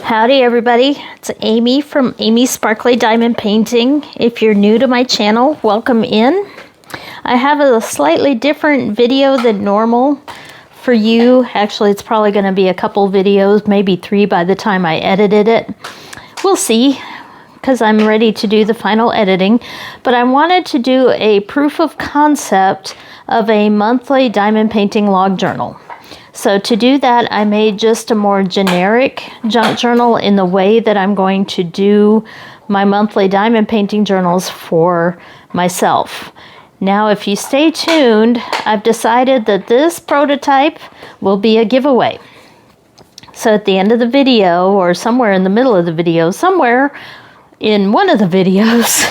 Howdy everybody, it's Amy from Amy's Sparkly Diamond Painting. If you're new to my channel, welcome in. I have a slightly different video than normal for you. Actually, it's probably going to be a couple videos, maybe 3 by the time I edited it. We'll see, because I'm ready to do the final editing. But I wanted to do a proof of concept of a monthly diamond painting log journal. So to do that, I made just a more generic junk journal in the way that I'm going to do my monthly diamond painting journals for myself. Now, if you stay tuned, I've decided that this prototype will be a giveaway. So at the end of the video, or somewhere in the middle of the video, somewhere in one of the videos,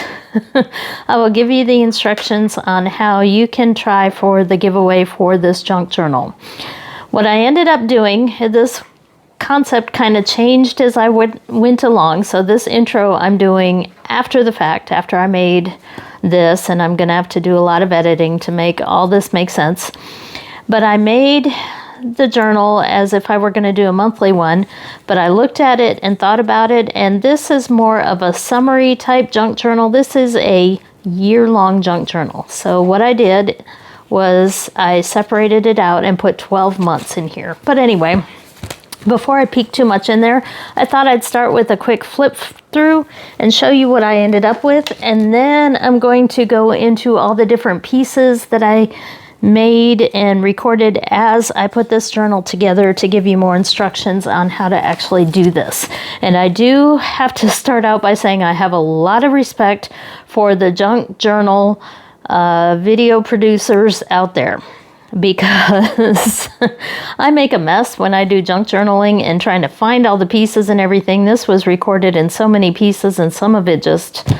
I will give you the instructions on how you can try for the giveaway for this junk journal. What I ended up doing, this concept kind of changed as I went along. So this intro I'm doing after the fact, after I made this, and I'm going to have to do a lot of editing to make all this make sense. But I made the journal as if I were going to do a monthly one, but I looked at it and thought about it, and this is more of a summary type junk journal. This is a year-long junk journal. So what I did was I separated it out and put 12 months in here. But anyway, before I peek too much in there, I thought I'd start with a quick flip through and show you what I ended up with. And then I'm going to go into all the different pieces that I made and recorded as I put this journal together to give you more instructions on how to actually do this. And I do have to start out by saying I have a lot of respect for the junk journal video producers out there, because I make a mess when I do junk journaling and trying to find all the pieces and everything. This was recorded in so many pieces, and some of it just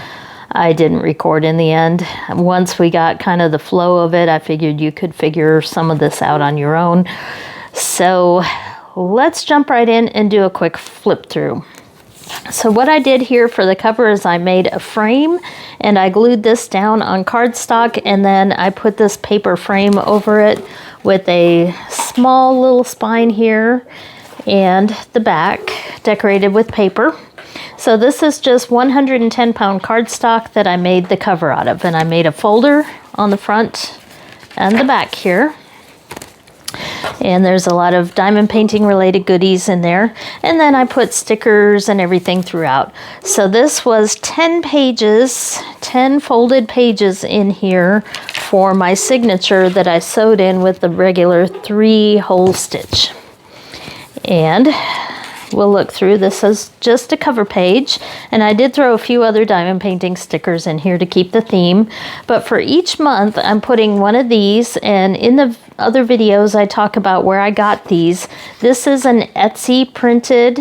I didn't record in the end. Once we got kind of the flow of it, I figured you could figure some of this out on your own. So let's jump right in and do a quick flip through. So what I did here for the cover is I made a frame and I glued this down on cardstock, and then I put this paper frame over it with a small little spine here and the back decorated with paper. So this is just 110-pound cardstock that I made the cover out of, and I made a folder on the front and the back here. And there's a lot of diamond painting related goodies in there. And then I put stickers and everything throughout. So this was 10 pages, 10 folded pages in here for my signature that I sewed in with the regular 3-hole stitch. And we'll look through this as just a cover page, and I did throw a few other diamond painting stickers in here to keep the theme. But for each month I'm putting one of these, and in the other videos I talk about where I got these. This is an Etsy printed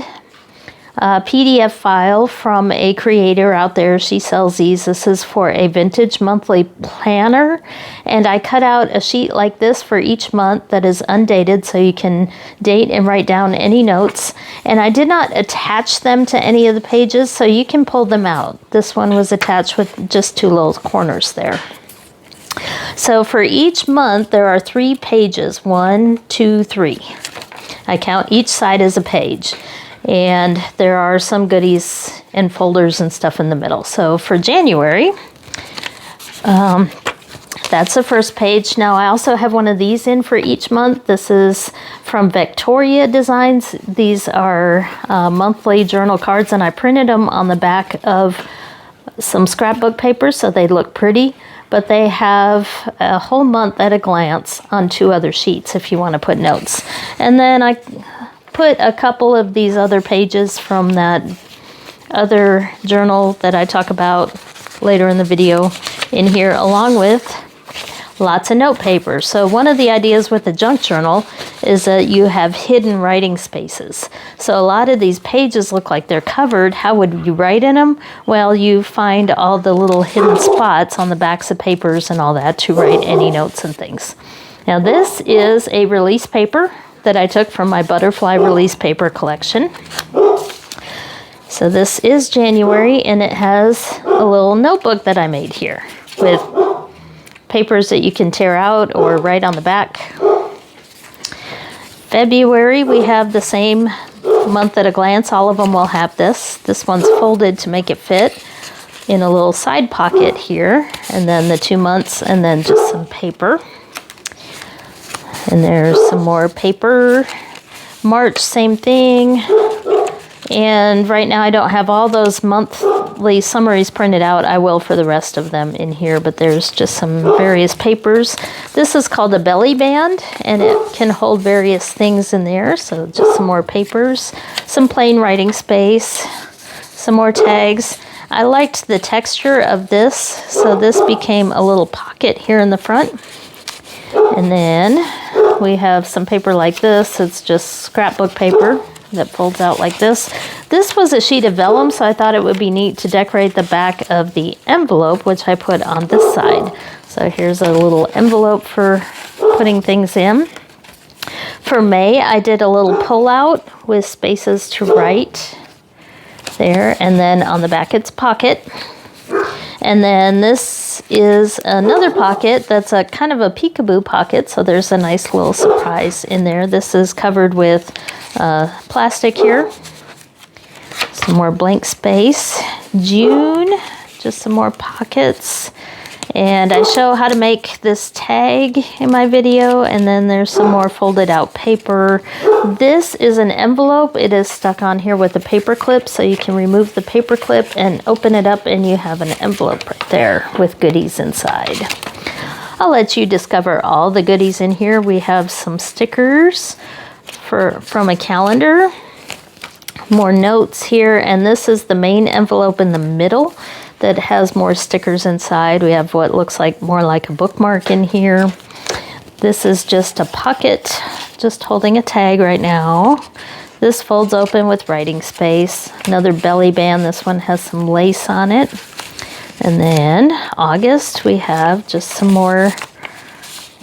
PDF file from a creator out there. She sells these. This is for a vintage monthly planner, and I cut out a sheet like this for each month that is undated, so you can date and write down any notes. And I did not attach them to any of the pages, so you can pull them out. This one was attached with just 2 little corners there. So for each month there are 3 pages, 1, 2, 3. I count each side as a page. And there are some goodies and folders and stuff in the middle. So for January, that's the first page. Now I also have one of these in for each month. This is from Victoria Designs. These are monthly journal cards, and I printed them on the back of some scrapbook paper so they look pretty. But they have a whole month at a glance on 2 other sheets if you want to put notes. And then I put a couple of these other pages from that other journal that I talk about later in the video in here, along with lots of note paper. So one of the ideas with the junk journal is that you have hidden writing spaces. So a lot of these pages look like they're covered. How would you write in them? Well, you find all the little hidden spots on the backs of papers and all that to write any notes and things. Now this is a release paper that I took from my butterfly release paper collection. So this is January, and it has a little notebook that I made here with papers that you can tear out or write on the back. February, we have the same Month at a Glance, all of them will have this. This one's folded to make it fit in a little side pocket here. And then the 2 months, and then just some paper. And there's some more paper. March, same thing. And right now I don't have all those monthly summaries printed out. I will for the rest of them in here, but there's just some various papers. This is called a belly band, and it can hold various things in there. So just some more papers, some plain writing space, some more tags. I liked the texture of this, so this became a little pocket here in the front. And then we have some paper like this. It's just scrapbook paper that folds out like this. This was a sheet of vellum, so I thought it would be neat to decorate the back of the envelope, which I put on this side. So here's a little envelope for putting things in. For May, I did a little pull-out with spaces to write there, and then on the back it's pocket. And then this is another pocket that's a kind of a peekaboo pocket, so there's a nice little surprise in there. This is covered with plastic here. Some more blank space. June, just some more pockets. And I show how to make this tag in my video, and then there's some more folded out paper. This is an envelope. It is stuck on here with a paper clip, so you can remove the paper clip and open it up, and you have an envelope right there with goodies inside. I'll let you discover all the goodies in here. We have some stickers from a calendar, more notes here, and this is the main envelope in the middle that has more stickers inside. We have what looks like more like a bookmark in here. This is just a pocket, just holding a tag right now. This folds open with writing space. Another belly band. This one has some lace on it. And then August, we have just some more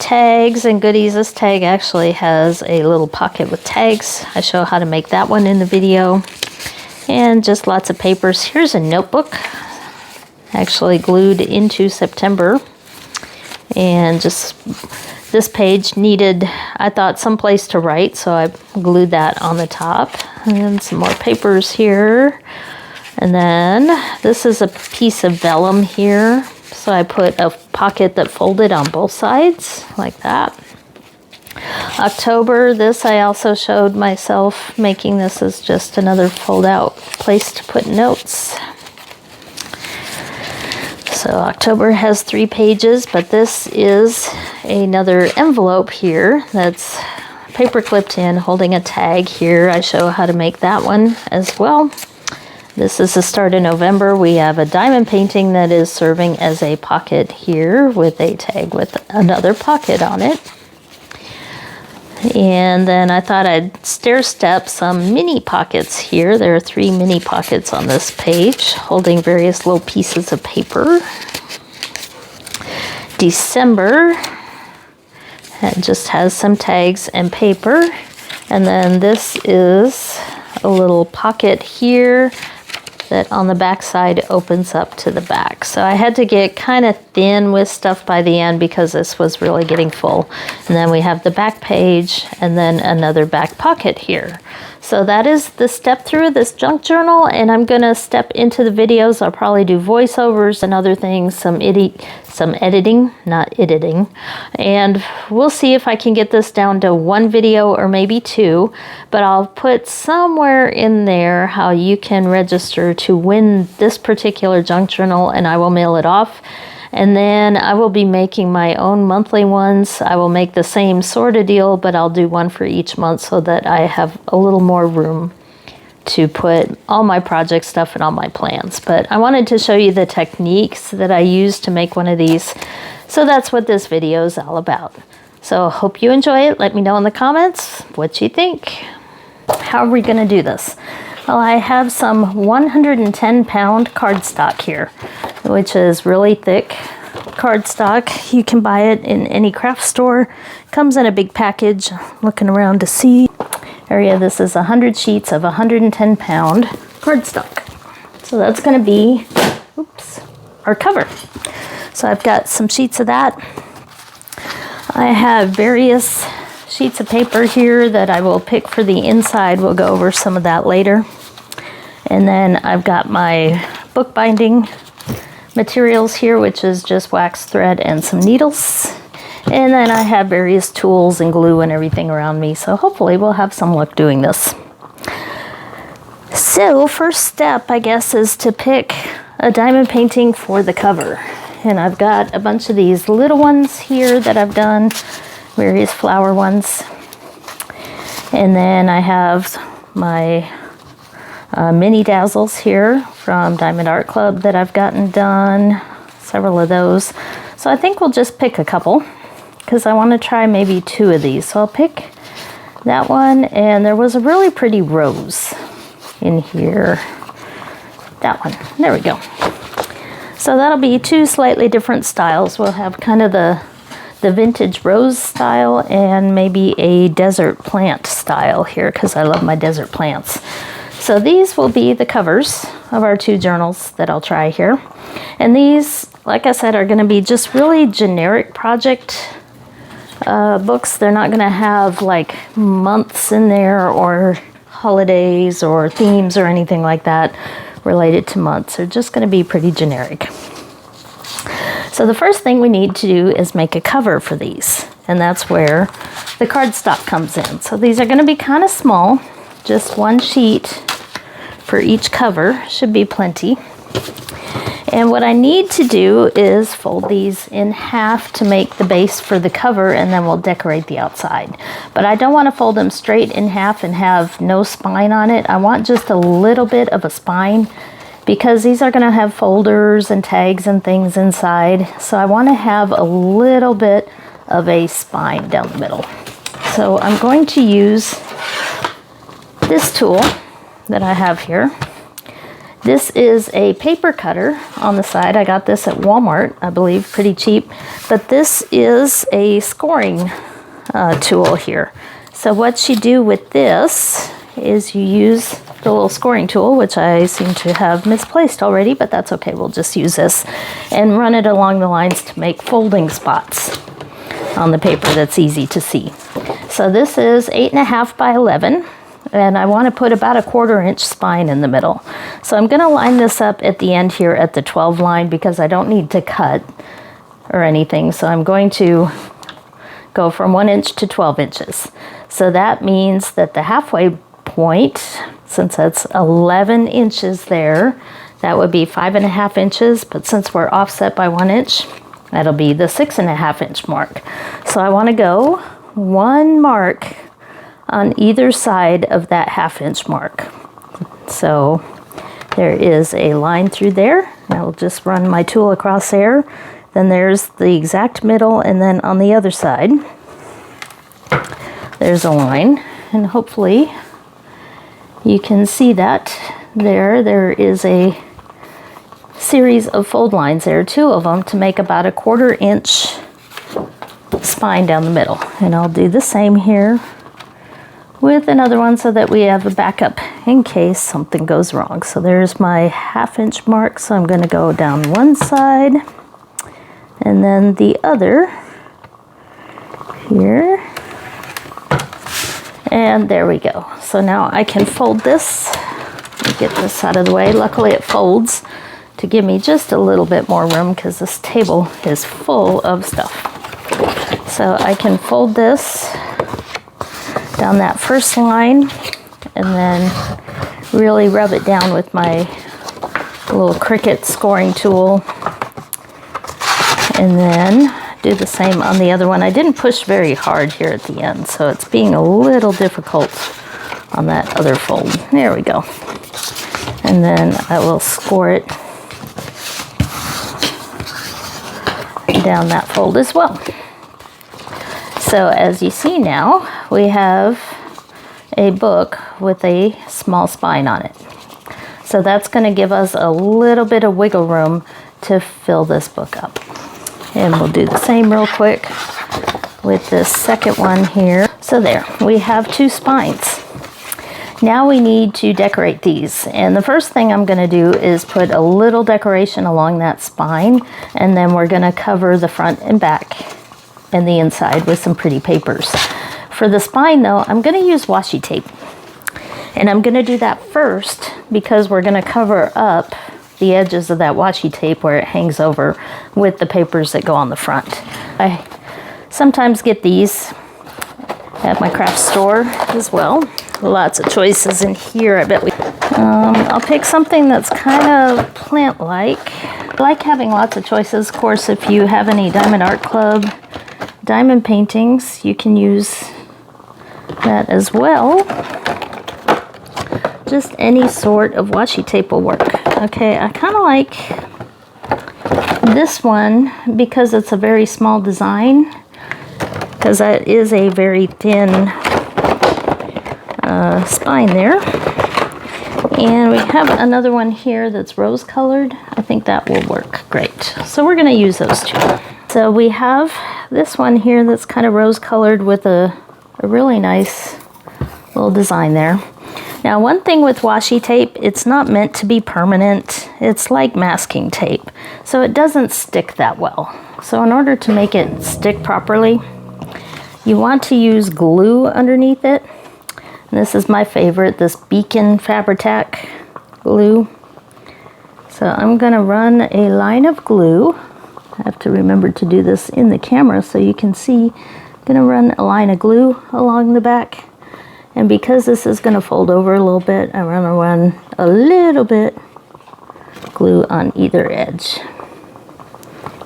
tags and goodies. This tag actually has a little pocket with tags. I show how to make that one in the video. And just lots of papers. Here's a notebook, actually glued into September. And just this page needed, I thought, some place to write, so I glued that on the top. And some more papers here. And then this is a piece of vellum here, so I put a pocket that folded on both sides like that. October, this I also showed myself making. This is just another fold out place to put notes. So October has 3 pages, but this is another envelope here that's paper clipped in, holding a tag here. I show how to make that one as well. This is the start of November. We have a diamond painting that is serving as a pocket here with a tag with another pocket on it. And then I thought I'd stair step some mini pockets here. There are 3 mini pockets on this page holding various little pieces of paper. December, it just has some tags and paper. And then this is a little pocket here that on the back side opens up to the back. So I had to get kind of thin with stuff by the end because this was really getting full. And then we have the back page and then another back pocket here. So that is the step through this junk journal, and I'm gonna step into the videos. I'll probably do voiceovers and other things, some editing, not editing. And we'll see if I can get this down to 1 video or maybe 2, but I'll put somewhere in there how you can register to win this particular junk journal, and I will mail it off. And then I will be making my own monthly ones. I will make the same sort of deal, but I'll do one for each month so that I have a little more room to put all my project stuff and all my plans. But I wanted to show you the techniques that I use to make one of these. So that's what this video is all about. So hope you enjoy it. Let me know in the comments what you think. How are we gonna do this? Well, I have some 110-pound cardstock here, which is really thick cardstock. You can buy it in any craft store. Comes in a big package. Looking around to see area. This is 100 sheets of 110-pound cardstock. So that's going to be, our cover. So I've got some sheets of that. I have various sheets of paper here that I will pick for the inside. We'll go over some of that later. And then I've got my bookbinding materials here, which is just wax thread and some needles. And then I have various tools and glue and everything around me, so hopefully we'll have some luck doing this. So first step, I guess, is to pick a diamond painting for the cover. And I've got a bunch of these little ones here that I've done, various flower ones. And then I have my mini dazzles here from Diamond Art Club that I've gotten done, several of those. So I think we'll just pick a couple because I want to try maybe 2 of these. So I'll pick that one, and there was a really pretty rose in here. That one, there we go. So that'll be 2 slightly different styles. We'll have kind of the vintage rose style and maybe a desert plant style here because I love my desert plants. So these will be the covers of our 2 journals that I'll try here. And these, like I said, are going to be just really generic project books. They're not going to have like months in there or holidays or themes or anything like that related to months. They're just going to be pretty generic. So the first thing we need to do is make a cover for these. And that's where the cardstock comes in. So these are going to be kind of small. Just 1 sheet for each cover should be plenty. And what I need to do is fold these in half to make the base for the cover, and then we'll decorate the outside. But I don't want to fold them straight in half and have no spine on it. I want just a little bit of a spine because these are going to have folders and tags and things inside. So I want to have a little bit of a spine down the middle. So I'm going to use this tool that I have here. This is a paper cutter on the side. I got this at Walmart, I believe, pretty cheap. But this is a scoring tool here. So what you do with this is you use the little scoring tool, which I seem to have misplaced already, but that's okay. We'll just use this and run it along the lines to make folding spots on the paper that's easy to see. So this is 8.5 by 11. And I want to put about a 1/4 inch spine in the middle. So I'm going to line this up at the end here at the 12 line because I don't need to cut or anything. So I'm going to go from 1 inch to 12 inches. So that means that the halfway point, since that's 11 inches there, that would be 5.5 inches. But since we're offset by 1 inch, that'll be the 6.5 inch mark. So I want to go 1 mark on either side of that 1/2 inch mark. So there is a line through there. I will just run my tool across there. Then there's the exact middle, and then on the other side, there's a line. And hopefully you can see that there. There is a series of fold lines there, 2 of them, to make about a 1/4 inch spine down the middle. And I'll do the same here with another one so that we have a backup in case something goes wrong. So there's my 1/2 inch mark. So I'm going to go down one side and then the other here. And there we go. So now I can fold this. Let me get this out of the way. Luckily it folds to give me just a little bit more room because this table is full of stuff. So I can fold this down that first line and then really rub it down with my little Cricut scoring tool, and then do the same on the other one. I didn't push very hard here at the end, so it's being a little difficult on that other fold. There we go. And then I will score it down that fold as well. So as you see now, we have a book with a small spine on it. So that's going to give us a little bit of wiggle room to fill this book up. And we'll do the same real quick with this second one here. So there, we have 2 spines. Now we need to decorate these. And the first thing I'm going to do is put a little decoration along that spine, and then we're going to cover the front and back and the inside with some pretty papers. For the spine though, I'm going to use washi tape. And I'm going to do that first because we're going to cover up the edges of that washi tape where it hangs over with the papers that go on the front. I sometimes get these at my craft store as well. Lots of choices in here. I bet I'll pick something that's kind of plant-like. I like having lots of choices. Of course, if you have any Diamond Art Club diamond paintings, you can use that as well. Just any sort of washi tape will work. Okay, I kind of like this one because it's a very small design, because that is a very thin spine there. And we have another one here that's rose colored. I think that will work great. So we're going to use those two. So we have this one here that's kind of rose colored with a really nice little design there. Now, one thing with washi tape, it's not meant to be permanent. It's like masking tape, so it doesn't stick that well. So in order to make it stick properly, you want to use glue underneath it. And this is my favorite, this Beacon Fabri-Tac glue. So I'm going to run a line of glue. I have to remember to do this in the camera so you can see. I'm going to run a line of glue along the back. And because this is going to fold over a little bit, I'm going to run a little bit glue on either edge.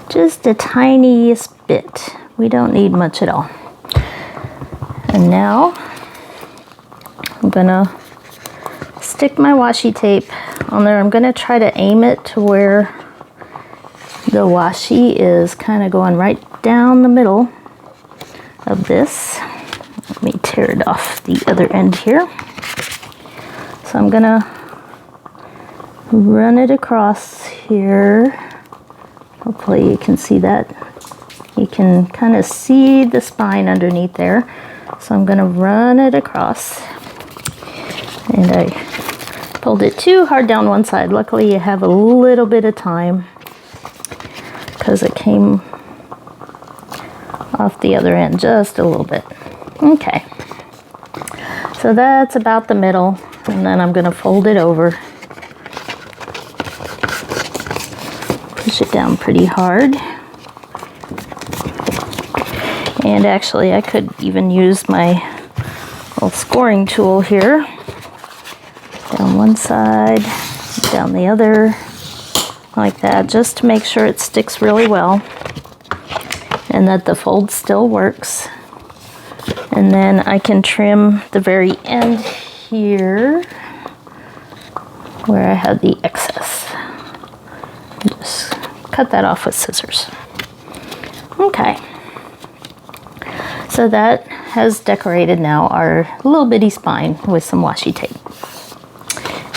Just the tiniest bit. We don't need much at all. And now I'm going to stick my washi tape on there. I'm going to try to aim it to where the washi is kind of going right down the middle of this. Let me tear it off the other end here. So I'm going to run it across here. Hopefully you can see that. You can kind of see the spine underneath there. So I'm going to run it across. And I pulled it too hard down one side. Luckily you have a little bit of time because it came off the other end just a little bit. Okay, so that's about the middle, and then I'm going to fold it over, push it down pretty hard, and actually I could even use my little scoring tool here, down one side, down the other, like that, just to make sure it sticks really well, and that the fold still works. And then I can trim the very end here where I had the excess. Just cut that off with scissors. Okay. So that has decorated now our little bitty spine with some washi tape.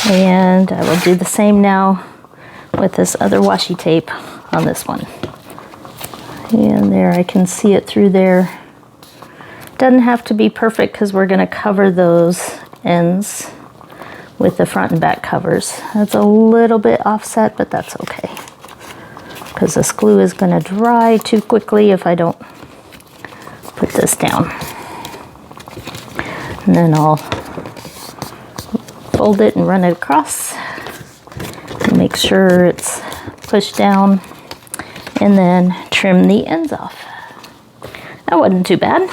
And I will do the same now with this other washi tape on this one. And there, I can see it through there. Doesn't have to be perfect because we're going to cover those ends with the front and back covers. That's a little bit offset, but that's okay because this glue is going to dry too quickly if I don't put this down. And then I'll fold it and run it across and make sure it's pushed down, and then trim the ends off. That wasn't too bad.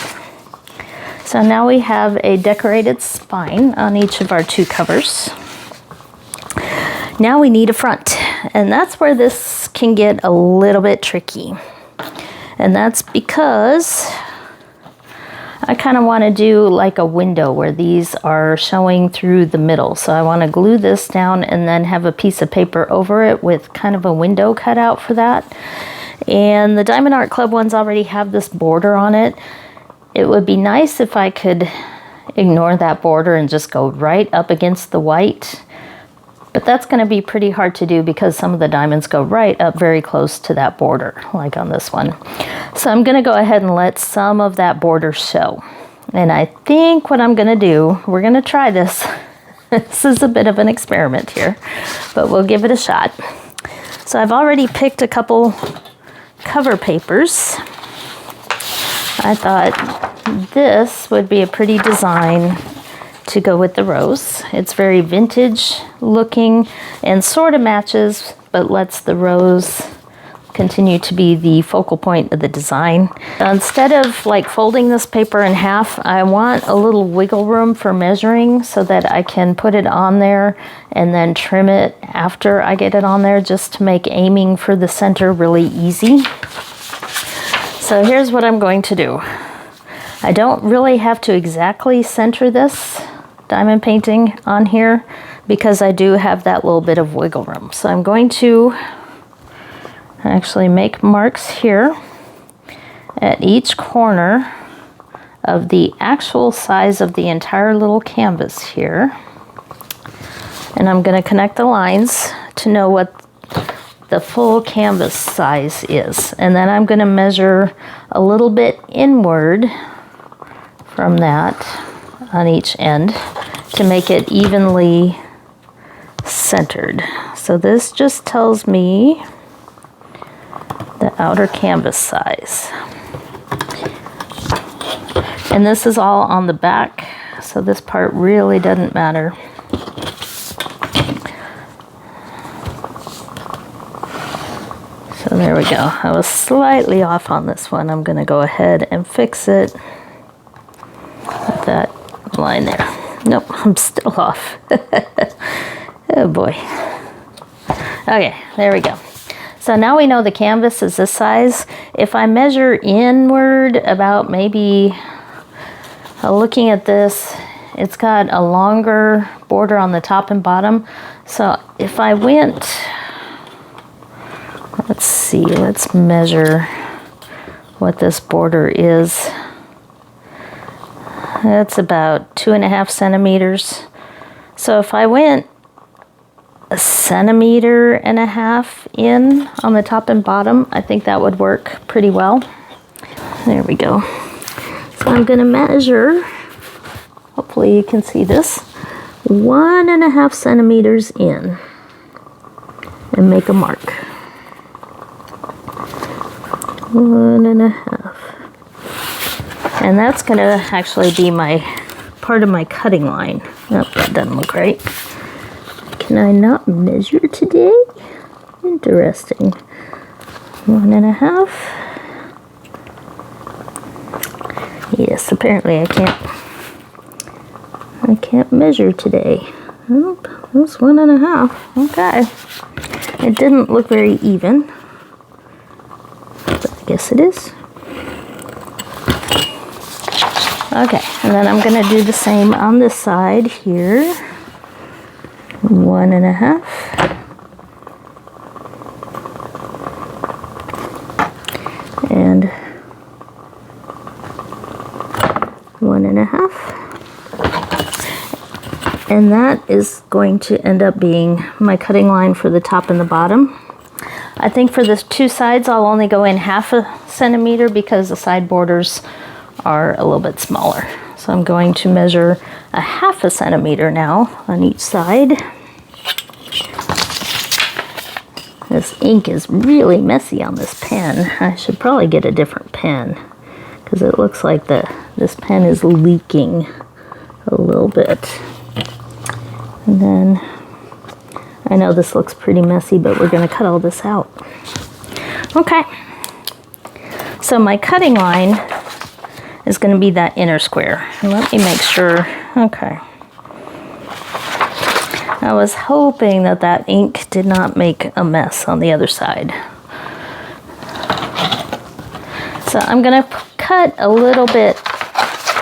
So now we have a decorated spine on each of our two covers. Now we need a front, and that's where this can get a little bit tricky. And that's because I kind of want to do like a window where these are showing through the middle. So I want to glue this down and then have a piece of paper over it with kind of a window cut out for that. And the Diamond Art Club ones already have this border on it. It would be nice if I could ignore that border and just go right up against the white. But that's going to be pretty hard to do because some of the diamonds go right up very close to that border, like on this one. So I'm going to go ahead and let some of that border show. And I think what I'm going to do, we're going to try this. This is a bit of an experiment here, but we'll give it a shot. So I've already picked a couple cover papers. I thought this would be a pretty design to go with the rose. It's very vintage looking and sort of matches, but lets the rose continue to be the focal point of the design. Instead of like folding this paper in half, I want a little wiggle room for measuring so that I can put it on there and then trim it after I get it on there, just to make aiming for the center really easy. So here's what I'm going to do. I don't really have to exactly center this diamond painting on here because I do have that little bit of wiggle room. So I'm going to actually make marks here at each corner of the actual size of the entire little canvas here. And I'm going to connect the lines to know what the full canvas size is. And then I'm going to measure a little bit inward from that on each end to make it evenly centered. So this just tells me the outer canvas size. And this is all on the back, so this part really doesn't matter. So there we go. I was slightly off on this one. I'm going to go ahead and fix it with that line there. Nope, I'm still off. Oh boy. Okay, there we go. So now we know the canvas is this size. If I measure inward about maybe, looking at this, it's got a longer border on the top and bottom. So if I went, let's see, let's measure what this border is. That's about 2.5 centimeters. So if I went 1.5 centimeters in on the top and bottom, I think that would work pretty well. There we go. So I'm going to measure, hopefully you can see this, 1.5 centimeters in and make a mark. 1.5. And that's going to actually be my part of my cutting line. Nope, that doesn't look right. Can I not measure today? Interesting. 1.5. Yes, apparently I can't measure today. Nope, that's 1.5. Okay. It didn't look very even, but I guess it is. Okay, and then I'm going to do the same on this side here. 1.5. And 1.5. And that is going to end up being my cutting line for the top and the bottom. I think for the two sides I'll only go in 0.5 centimeter because the side borders are a little bit smaller. So I'm going to measure 0.5 centimeter now on each side. This ink is really messy on this pen. I should probably get a different pen because it looks like this pen is leaking a little bit. And then I know this looks pretty messy, but we're going to cut all this out. Okay. So my cutting line is going to be that inner square. And let me make sure. Okay. I was hoping that that ink did not make a mess on the other side. So I'm going to cut a little bit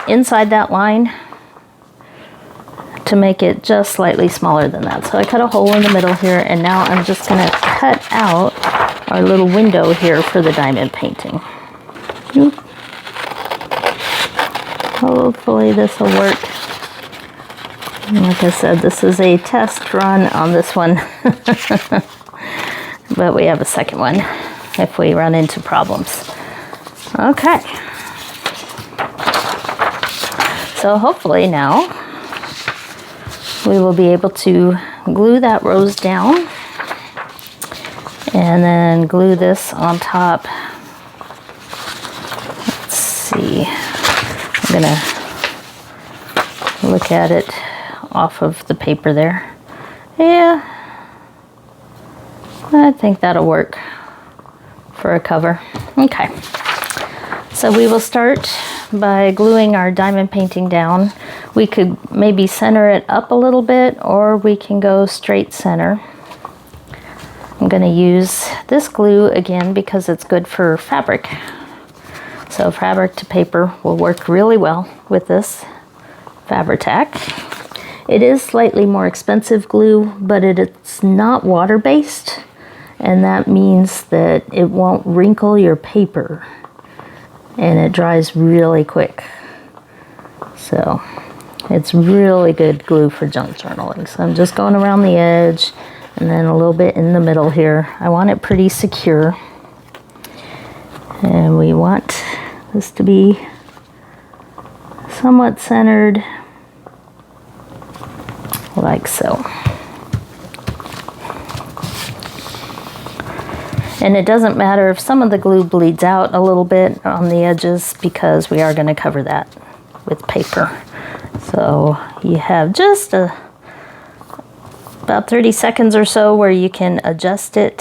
inside that line to make it just slightly smaller than that. So I cut a hole in the middle here, and now I'm just going to cut out our little window here for the diamond painting. Hopefully this will work. Like I said, this is a test run on this one. But we have a second one if we run into problems. Okay. So hopefully now we will be able to glue that rose down and then glue this on top. Let's see. I'm gonna look at it off of the paper there. Yeah, I think that'll work for a cover. Okay, so we will start by gluing our diamond painting down. We could maybe center it up a little bit, or we can go straight center. I'm going to use this glue again because it's good for fabric. So fabric to paper will work really well with this Fabri-Tac. It is slightly more expensive glue, but it's not water-based, and that means that it won't wrinkle your paper, and it dries really quick. So it's really good glue for junk journaling. So I'm just going around the edge and then a little bit in the middle here. I want it pretty secure, and we want this to be somewhat centered, like so. And it doesn't matter if some of the glue bleeds out a little bit on the edges, because we are going to cover that with paper. So you have just about 30 seconds or so where you can adjust it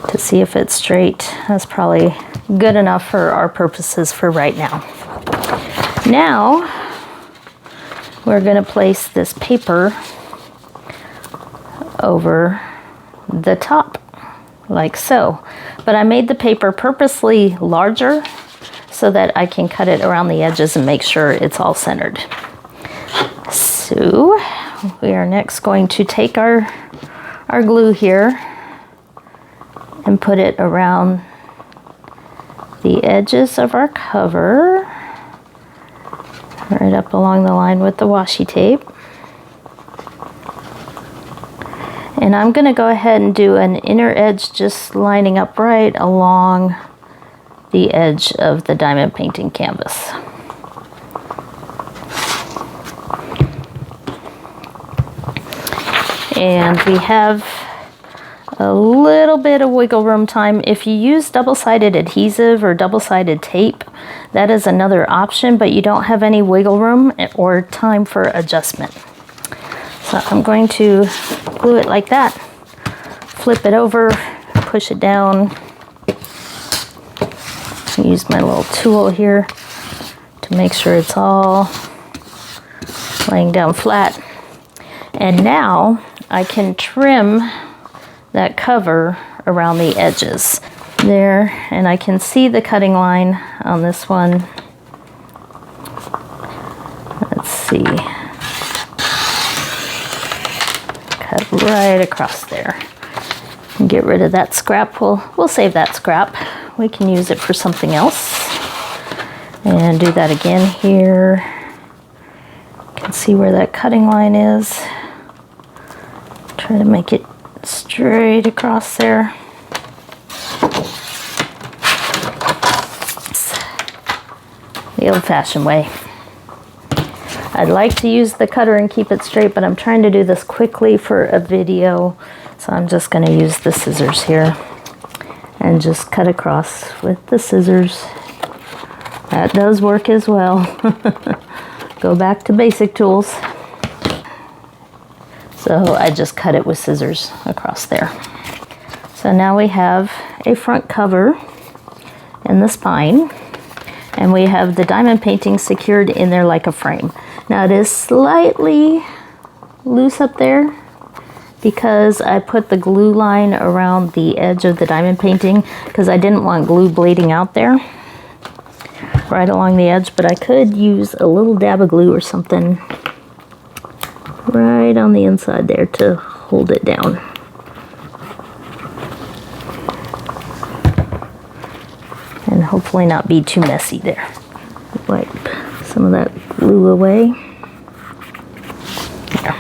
to see if it's straight. That's probably good enough for our purposes for right now. Now we're going to place this paper over the top, like so. But I made the paper purposely larger so that I can cut it around the edges and make sure it's all centered. So we are next going to take our glue here and put it around the edges of our cover, right up along the line with the washi tape. And I'm going to go ahead and do an inner edge just lining up right along the edge of the diamond painting canvas. And we have a little bit of wiggle room time. If you use double-sided adhesive or double-sided tape, that is another option, but you don't have any wiggle room or time for adjustment. So I'm going to glue it like that, flip it over, push it down, use my little tool here to make sure it's all laying down flat. And now I can trim that cover around the edges there, and I can see the cutting line on this one. Let's see. Cut right across there. And get rid of that scrap. We'll save that scrap. We can use it for something else. And do that again here. You can see where that cutting line is. Try to make it straight across there. The old-fashioned way. I'd like to use the cutter and keep it straight, but I'm trying to do this quickly for a video, so I'm just going to use the scissors here and just cut across with the scissors. That does work as well. Go back to basic tools. So I just cut it with scissors across there. So now we have a front cover in the spine, and we have the diamond painting secured in there like a frame. Now it is slightly loose up there because I put the glue line around the edge of the diamond painting because I didn't want glue bleeding out there right along the edge, but I could use a little dab of glue or something right on the inside there to hold it down. And hopefully not be too messy there. Wipe some of that glue away. There.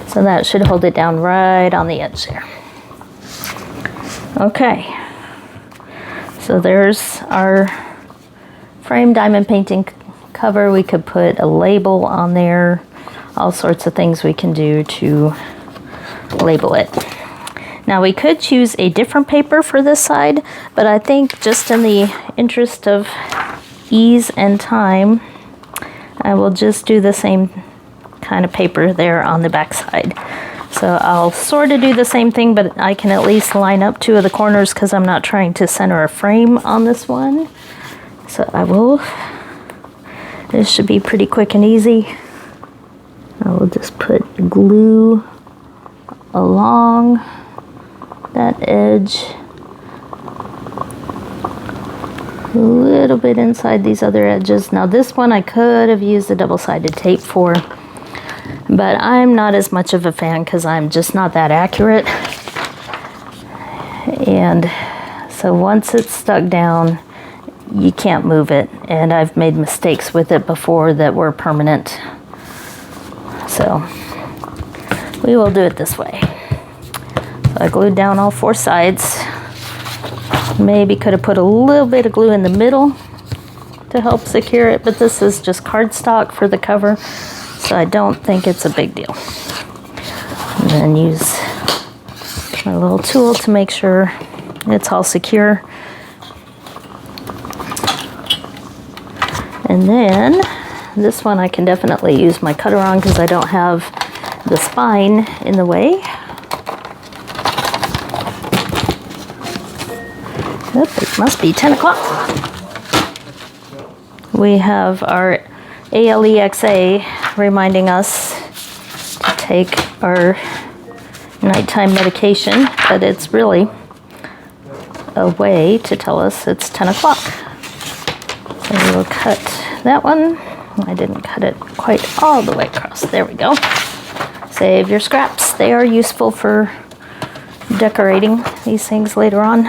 So that should hold it down right on the edge there. Okay. So there's our frame diamond painting cover. We could put a label on there. All sorts of things we can do to label it. Now we could choose a different paper for this side, but I think just in the interest of ease and time, I will just do the same kind of paper there on the back side. So I'll sort of do the same thing, but I can at least line up 2 of the corners because I'm not trying to center a frame on this one. So I will, this should be pretty quick and easy. I will just put glue along that edge, a little bit inside these other edges. Now this one I could have used a double-sided tape for, but I'm not as much of a fan because I'm just not that accurate. And so once it's stuck down, you can't move it. And I've made mistakes with it before that were permanent. So we will do it this way. So I glued down all 4 sides. Maybe could have put a little bit of glue in the middle to help secure it, but this is just cardstock for the cover, so I don't think it's a big deal. And then use my little tool to make sure it's all secure. And then this one I can definitely use my cutter on because I don't have the spine in the way. Oop, it must be 10 o'clock. We have our ALEXA reminding us to take our nighttime medication, but it's really a way to tell us it's 10 o'clock. So we will cut that one. I didn't cut it quite all the way across. There we go. Save your scraps. They are useful for decorating these things later on.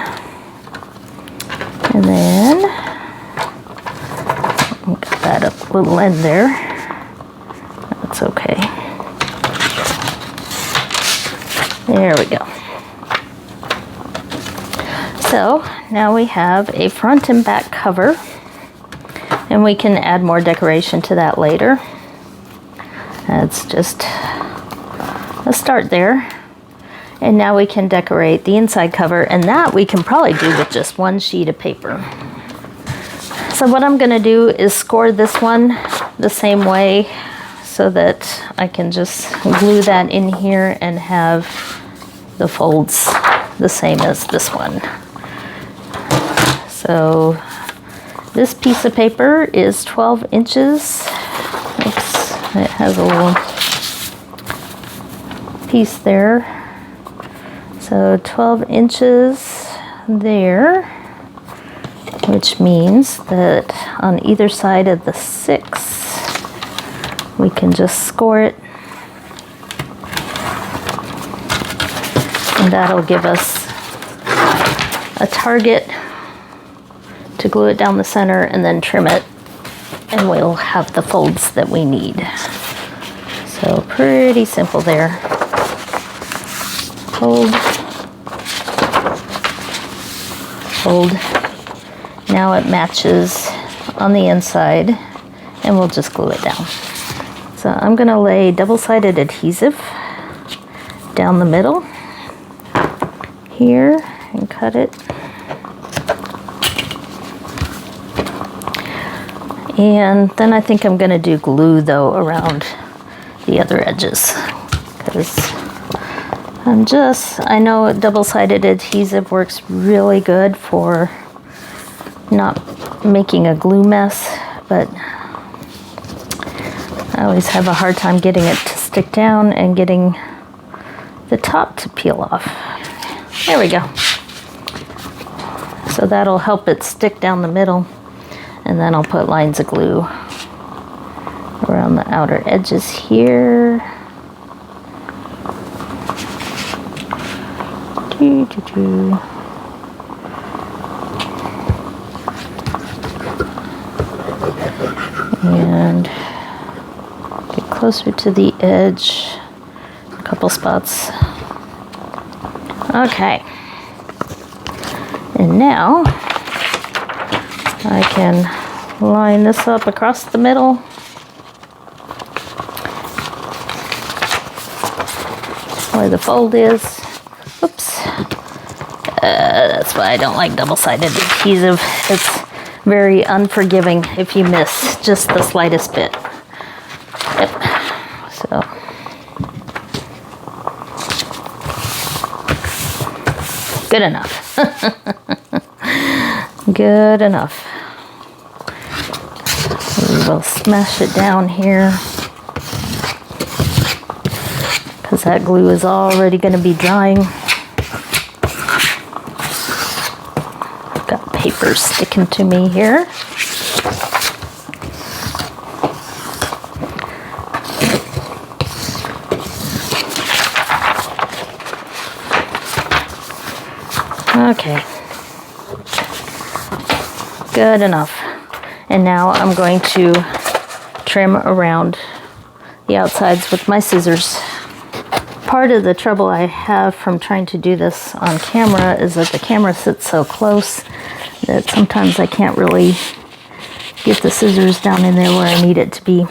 And then got that up a little end there. That's okay. There we go. So now we have a front and back cover, and we can add more decoration to that later. That's just a start there. And now we can decorate the inside cover, and that we can probably do with just 1 sheet of paper. So what I'm gonna do is score this one the same way so that I can just glue that in here and have the folds the same as this one. So this piece of paper is 12 inches. Oops, it has a little piece there. So 12 inches there, which means that on either side of the 6, we can just score it. And that'll give us a target to glue it down the center and then trim it, and we'll have the folds that we need. So pretty simple there. Hold. Hold. Now it matches on the inside, and we'll just glue it down. So I'm gonna lay double-sided adhesive down the middle here and cut it. And then I think I'm gonna do glue though around the other edges, because I know double-sided adhesive works really good for not making a glue mess, but I always have a hard time getting it to stick down and getting the top to peel off. There we go. So that'll help it stick down the middle, and then I'll put lines of glue around the outer edges here. And get closer to the edge, a couple spots. Okay. And now I can line this up across the middle. Where the fold is. Oops. That's why I don't like double-sided adhesive. It's very unforgiving if you miss just the slightest bit. Yep. So. Good enough. Good enough. We will smash it down here because that glue is already going to be drying. I've got paper sticking to me here. Okay, good enough. And now I'm going to trim around the outsides with my scissors. Part of the trouble I have from trying to do this on camera is that the camera sits so close that sometimes I can't really get the scissors down in there where I need it to be.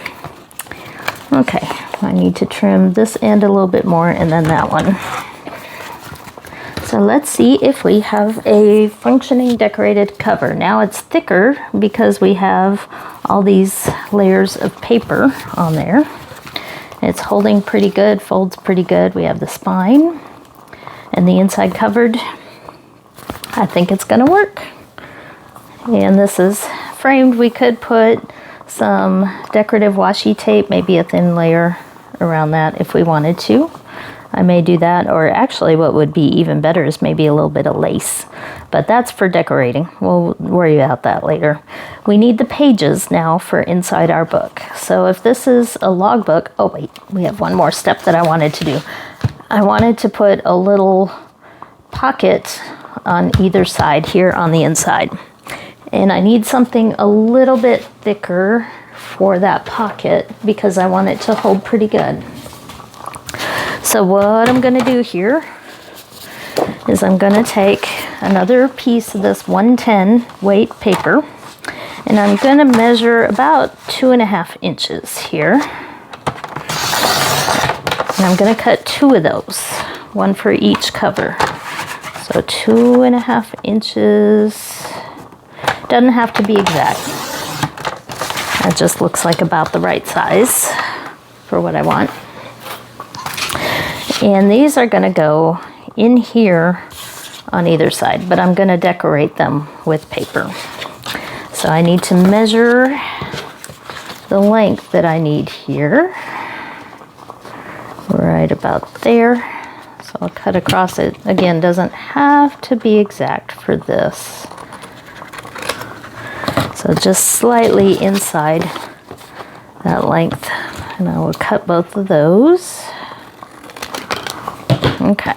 Okay, I need to trim this end a little bit more and then that one. So let's see if we have a functioning decorated cover. Now it's thicker because we have all these layers of paper on there. It's holding pretty good, folds pretty good. We have the spine and the inside covered. I think it's gonna work. And this is framed. We could put some decorative washi tape, maybe a thin layer around that if we wanted to. I may do that, or actually what would be even better is maybe a little bit of lace. But that's for decorating. We'll worry about that later. We need the pages now for inside our book. So if this is a logbook, oh wait, we have one more step that I wanted to do. I wanted to put a little pocket on either side here on the inside. And I need something a little bit thicker for that pocket because I want it to hold pretty good. So what I'm going to do here is I'm going to take another piece of this 110 weight paper and I'm going to measure about 2.5 inches here. And I'm going to cut 2 of those, one for each cover. So 2.5 inches, doesn't have to be exact. That just looks like about the right size for what I want. And these are going to go in here on either side, but I'm going to decorate them with paper. So I need to measure the length that I need here, right about there. So I'll cut across it. Again, doesn't have to be exact for this. So just slightly inside that length, and I will cut both of those. Okay,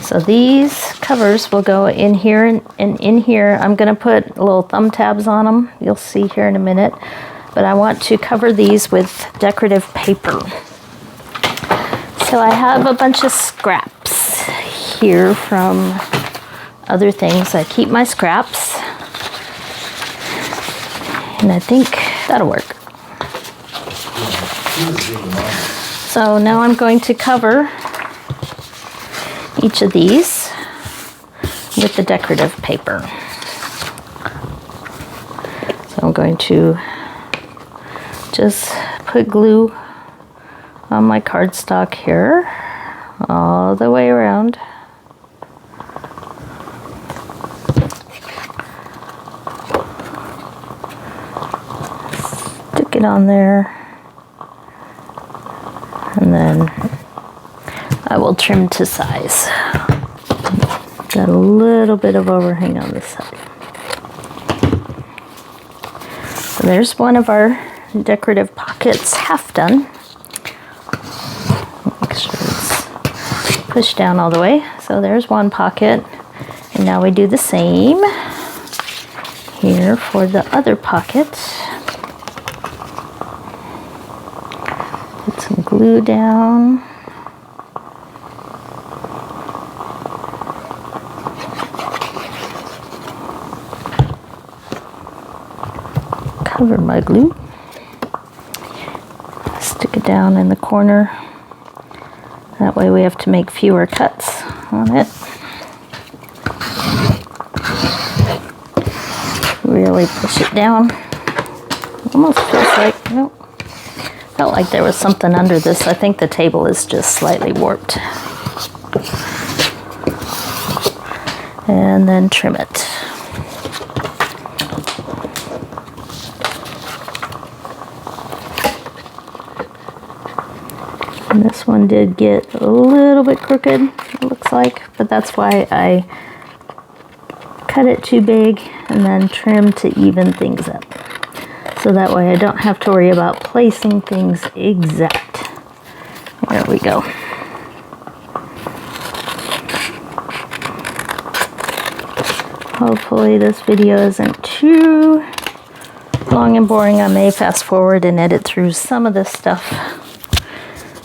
so these covers will go in here and in here. I'm going to put little thumb tabs on them. You'll see here in a minute. But I want to cover these with decorative paper. So I have a bunch of scraps here from other things. I keep my scraps. And I think that'll work. So now I'm going to cover each of these with the decorative paper. So I'm going to just put glue on my cardstock here all the way around. Stick it on there, and then I will trim to size. Got a little bit of overhang on this side. So there's one of our decorative pockets half done. Make sure it's pushed down all the way. So there's one pocket. And now we do the same here for the other pocket. Put some glue down. Cover my glue. Stick it down in the corner. That way we have to make fewer cuts on it. really push it down. Almost feels like, nope. Felt like there was something under this. I think the table is just slightly warped. And then trim it. And this one did get a little bit crooked, it looks like, but that's why I cut it too big and then trim to even things up. So that way I don't have to worry about placing things exact. There we go. Hopefully this video isn't too long and boring. I may fast forward and edit through some of this stuff.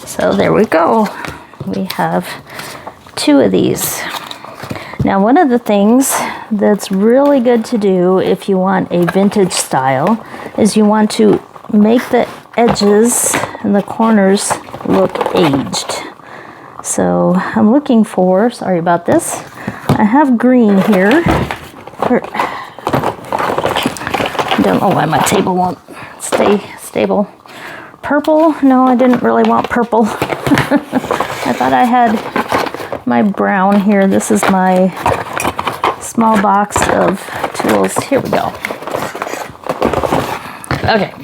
So there we go. We have 2 of these. Now one of the things that's really good to do if you want a vintage style is you want to make the edges and the corners look aged. So I'm looking for, sorry about this, I have green here. I don't know why my table won't stay stable. Purple? No, I didn't really want purple. I thought I had my brown here. This is my small box of tools. Here we go. Okay.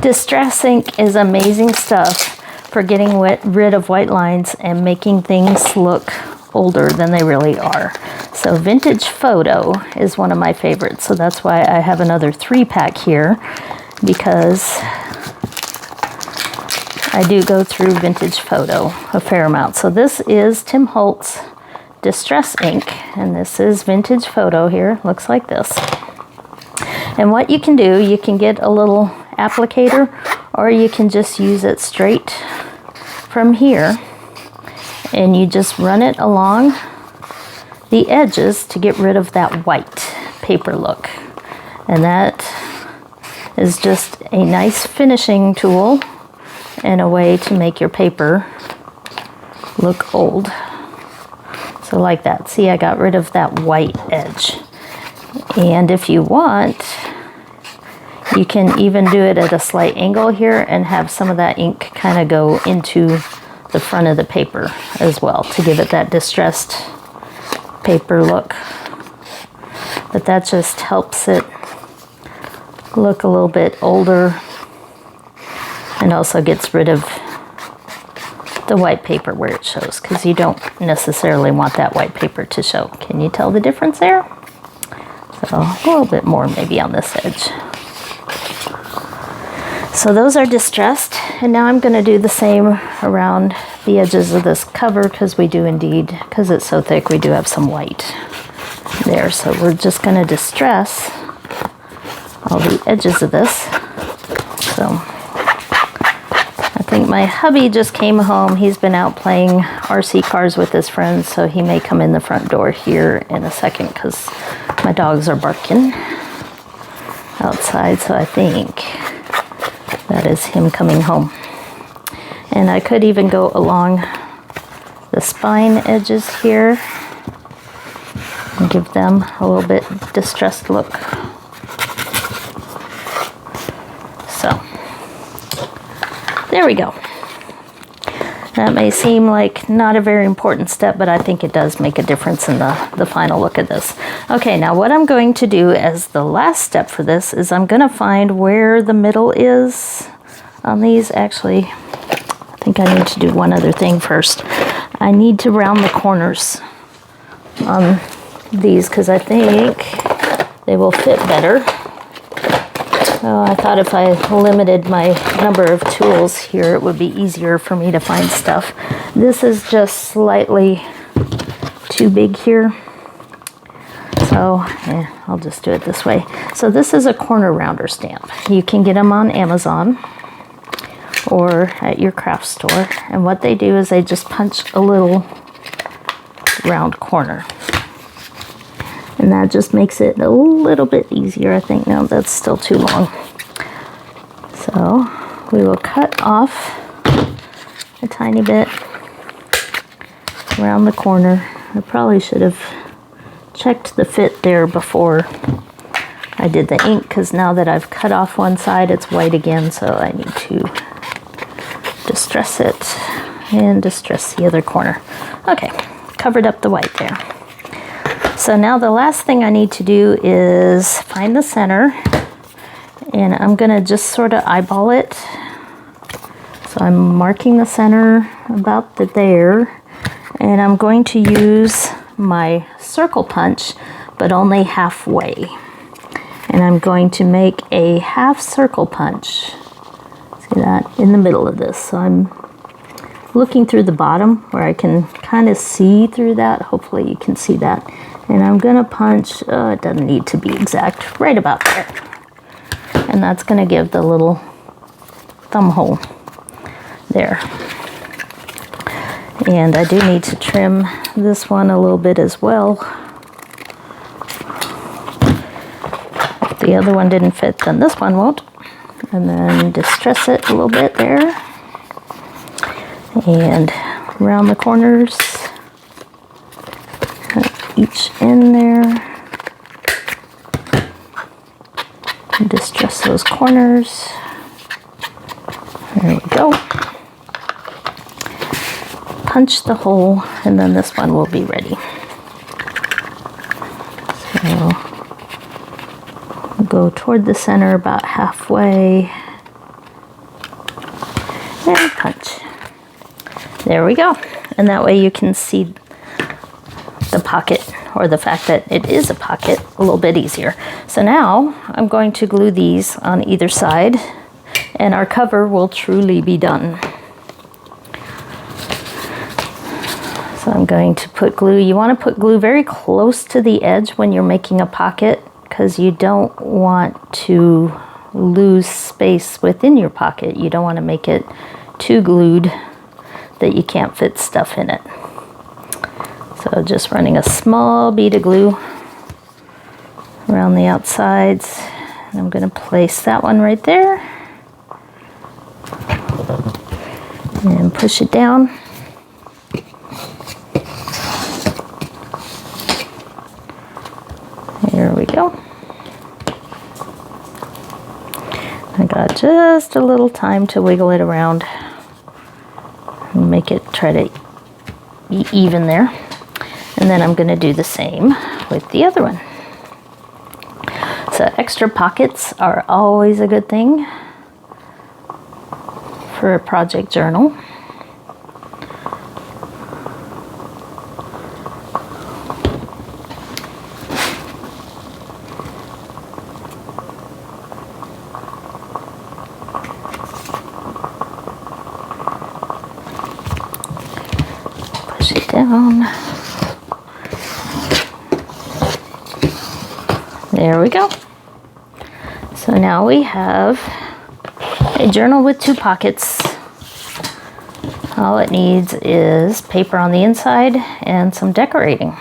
Distress ink is amazing stuff for getting rid of white lines and making things look older than they really are. So Vintage Photo is one of my favorites. So that's why I have another 3-pack here, because I do go through Vintage Photo a fair amount. So this is Tim Holtz Distress ink, and this is Vintage Photo here. Looks like this. And what you can do, you can get a little applicator, or you can just use it straight from here, and you just run it along the edges to get rid of that white paper look. And that is just a nice finishing tool and a way to make your paper look old. So like that. See, I got rid of that white edge. And if you want, you can even do it at a slight angle here and have some of that ink kind of go into the front of the paper as well to give it that distressed paper look. But that just helps it look a little bit older and also gets rid of the white paper where it shows, because you don't necessarily want that white paper to show. Can you tell the difference there? So a little bit more maybe on this edge. So those are distressed, and now I'm going to do the same around the edges of this cover, because we do indeed, because it's so thick, we do have some white there. So we're just going to distress all the edges of this. So I think my hubby just came home. He's been out playing RC cars with his friends, so he may come in the front door here in a second because my dogs are barking outside. So I think that is him coming home. And I could even go along the spine edges here and give them a little bit distressed look. So there we go. That may seem like not a very important step, but I think it does make a difference in the final look of this. Okay, now what I'm going to do as the last step for this is I'm going to find where the middle is on these. Actually, I think I need to do one other thing first. I need to round the corners on these because I think they will fit better. Oh, I thought if I limited my number of tools here, it would be easier for me to find stuff. This is just slightly too big here. So I'll just do it this way. So this is a corner rounder stamp. You can get them on Amazon or at your craft store. And what they do is they just punch a little round corner. And that just makes it a little bit easier, I think. No, that's still too long. So we will cut off a tiny bit around the corner. I probably should have checked the fit there before I did the ink because now that I've cut off one side, it's white again, so I need to distress it and distress the other corner. Okay, covered up the white there. So now the last thing I need to do is find the center, and I'm gonna just sort of eyeball it. So I'm marking the center about there, and I'm going to use my circle punch, but only halfway. And I'm going to make a half circle punch. See that? In the middle of this. So I'm looking through the bottom where I can kind of see through that. Hopefully you can see that. And I'm gonna punch, it doesn't need to be exact, right about there. And that's gonna give the little thumb hole there. And I do need to trim this one a little bit as well. If the other one didn't fit, then this one won't. And then distress it a little bit there. And around the corners, each in there. And distress those corners. There we go. Punch the hole, and then this one will be ready. So go toward the center about halfway and punch. There we go. And that way you can see the pocket, or the fact that it is a pocket, a little bit easier. So now I'm going to glue these on either side, and our cover will truly be done. So I'm going to put glue. You want to put glue very close to the edge when you're making a pocket, because you don't want to lose space within your pocket. You don't want to make it too glued that you can't fit stuff in it. So just running a small bead of glue around the outsides. And I'm going to place that one right there and push it down. There we go. I got just a little time to wiggle it around and make it try to be even there. And then I'm going to do the same with the other one. So extra pockets are always a good thing for a project journal. Push it down. There we go. So now we have a journal with 2 pockets. All it needs is paper on the inside and some decorating.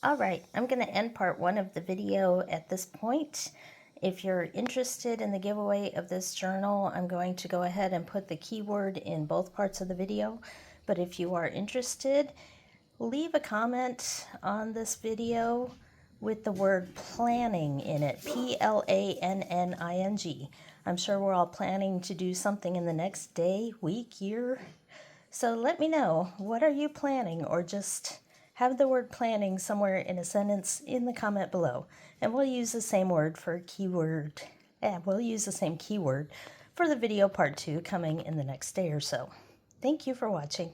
All right, I'm going to end part 1 of the video at this point. If you're interested in the giveaway of this journal, I'm going to go ahead and put the keyword in both parts of the video. But if you are interested, leave a comment on this video with the word planning in it, Planning. I'm sure we're all planning to do something in the next day, week, year. So let me know, what are you planning? Or just have the word planning somewhere in a sentence in the comment below. And we'll use the same word for keyword. We'll use the same keyword for the video part 2 coming in the next day or so. Thank you for watching.